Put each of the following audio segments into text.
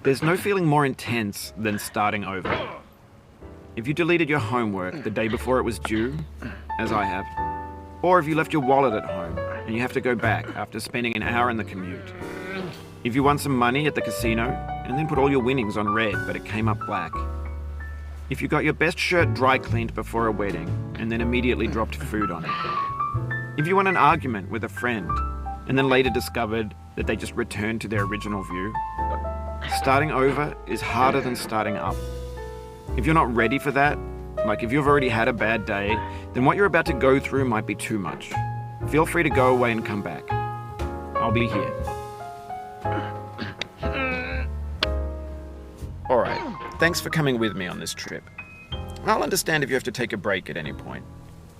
There's no feeling more intense than starting over. If you deleted your homework the day before it was due, as I have, or if you left your wallet at home and you have to go back after spending an hour in the commute. If you won some money at the casino and then put all your winnings on red but it came up black. If you got your best shirt dry cleaned before a wedding and then immediately dropped food on it. If you won an argument with a friend and then later discovered that they just returned to their original view. Starting over is harder than starting up. If you're not ready for that, like if you've already had a bad day, then what you're about to go through might be too much. Feel free to go away and come back. I'll be here. Alright, thanks for coming with me on this trip. I'll understand if you have to take a break at any point.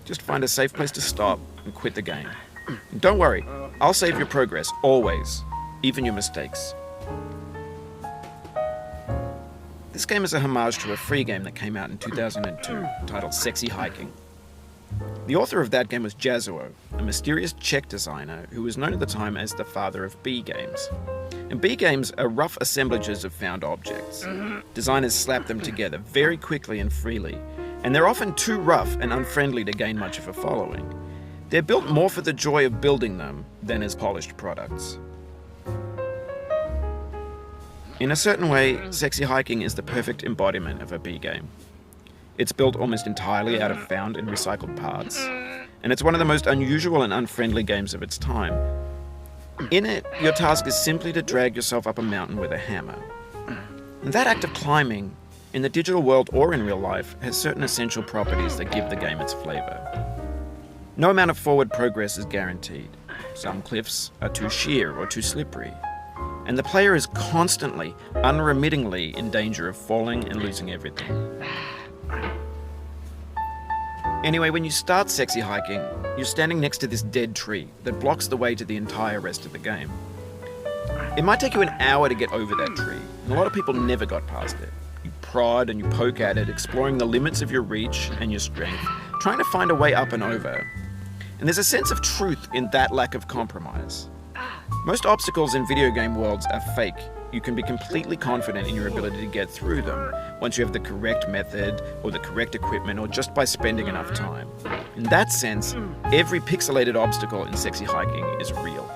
Just find a safe place to stop and quit the game. And don't worry, I'll save your progress, always, even your mistakes. This game is a homage to a free game that came out in 2002, titled Sexy Hiking. The author of that game was Jazzuo, a mysterious Czech designer who was known at the time as the father of B games. And B games are rough assemblages of found objects. Designers slap them together very quickly and freely, and they're often too rough and unfriendly to gain much of a following. They're built more for the joy of building them than as polished products. In a certain way, Sexy Hiking is the perfect embodiment of a B game. It's built almost entirely out of found and recycled parts, and it's one of the most unusual and unfriendly games of its time. In it, your task is simply to drag yourself up a mountain with a hammer. And that act of climbing, in the digital world or in real life, has certain essential properties that give the game its flavor. No amount of forward progress is guaranteed. Some cliffs are too sheer or too slippery. And the player is constantly, unremittingly in danger of falling and losing everything. Anyway, when you start Sexy Hiking, you're standing next to this dead tree that blocks the way to the entire rest of the game. It might take you an hour to get over that tree, and a lot of people never got past it. You prod and you poke at it, exploring the limits of your reach and your strength, trying to find a way up and over. And there's a sense of truth in that lack of compromise. Most obstacles in video game worlds are fake. You can be completely confident in your ability to get through them once you have the correct method or the correct equipment or just by spending enough time. In that sense, every pixelated obstacle in Sexy Hiking is real.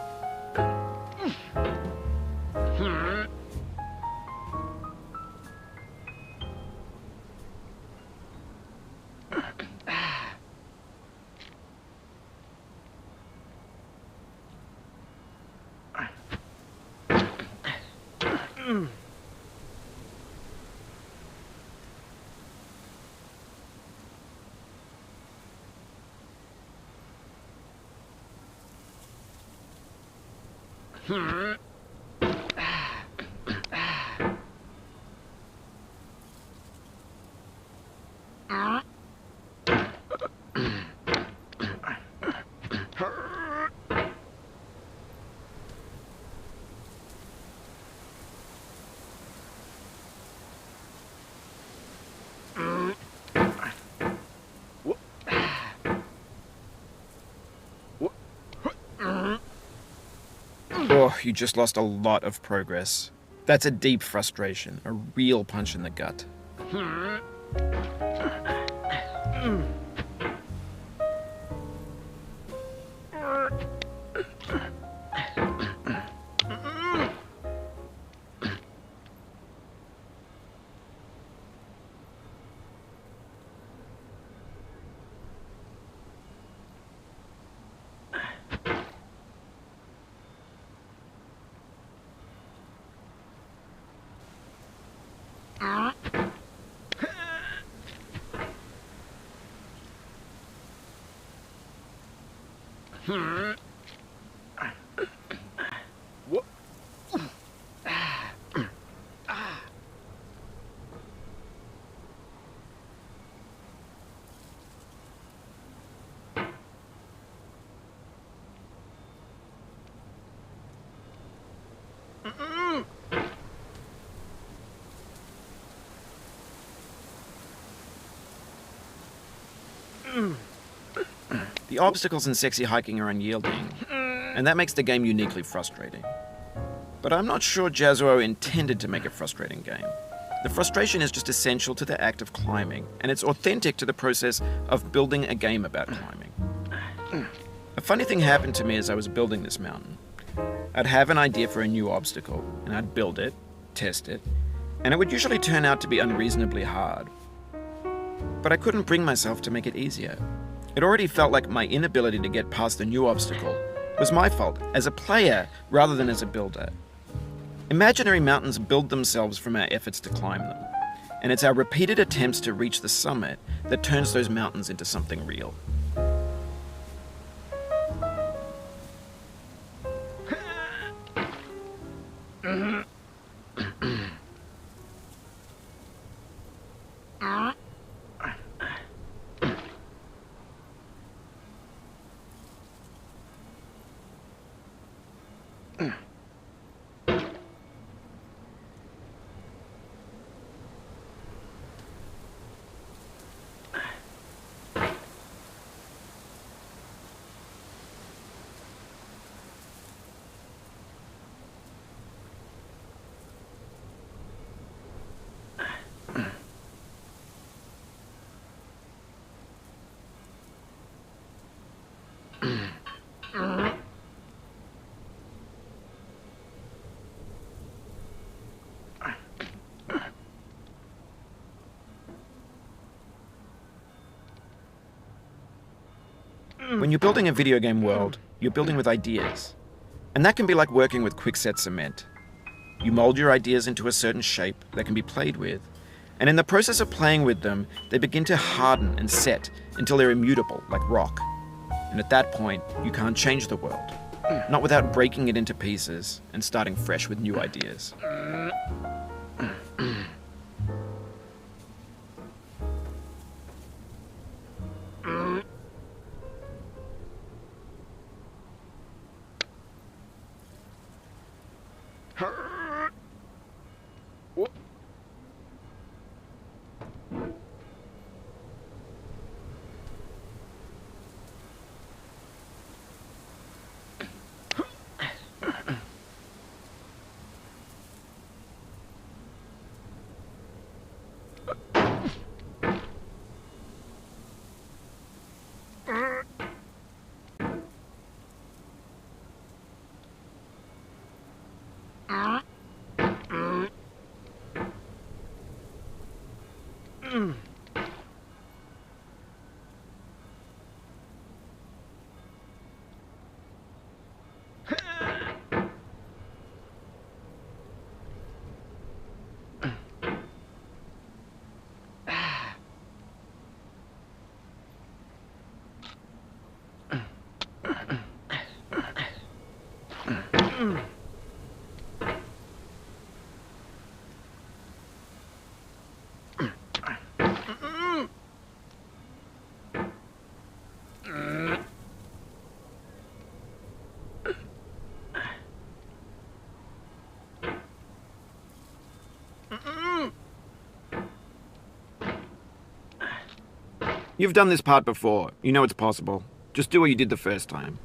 Oh, you just lost a lot of progress. That's a deep frustration, a real punch in the gut. The obstacles in sexy hiking are unyielding, and that makes the game uniquely frustrating. But I'm not sure Jazzuo intended to make a frustrating game. The frustration is just essential to the act of climbing, and it's authentic to the process of building a game about climbing. A funny thing happened to me as I was building this mountain. I'd have an idea for a new obstacle, and I'd build it, test it, and it would usually turn out to be unreasonably hard. But I couldn't bring myself to make it easier. It already felt like my inability to get past the new obstacle was my fault as a player rather than as a builder. Imaginary mountains build themselves from our efforts to climb them, and it's our repeated attempts to reach the summit that turns those mountains into something real. When you're building a video game world, you're building with ideas. And that can be like working with quickset cement. You mold your ideas into a certain shape that can be played with, and in the process of playing with them, they begin to harden and set until they're immutable, like rock. And at that point, you can't change the world, not without breaking it into pieces and starting fresh with new ideas. You've done this part before. You know it's possible. Just do what you did the first time.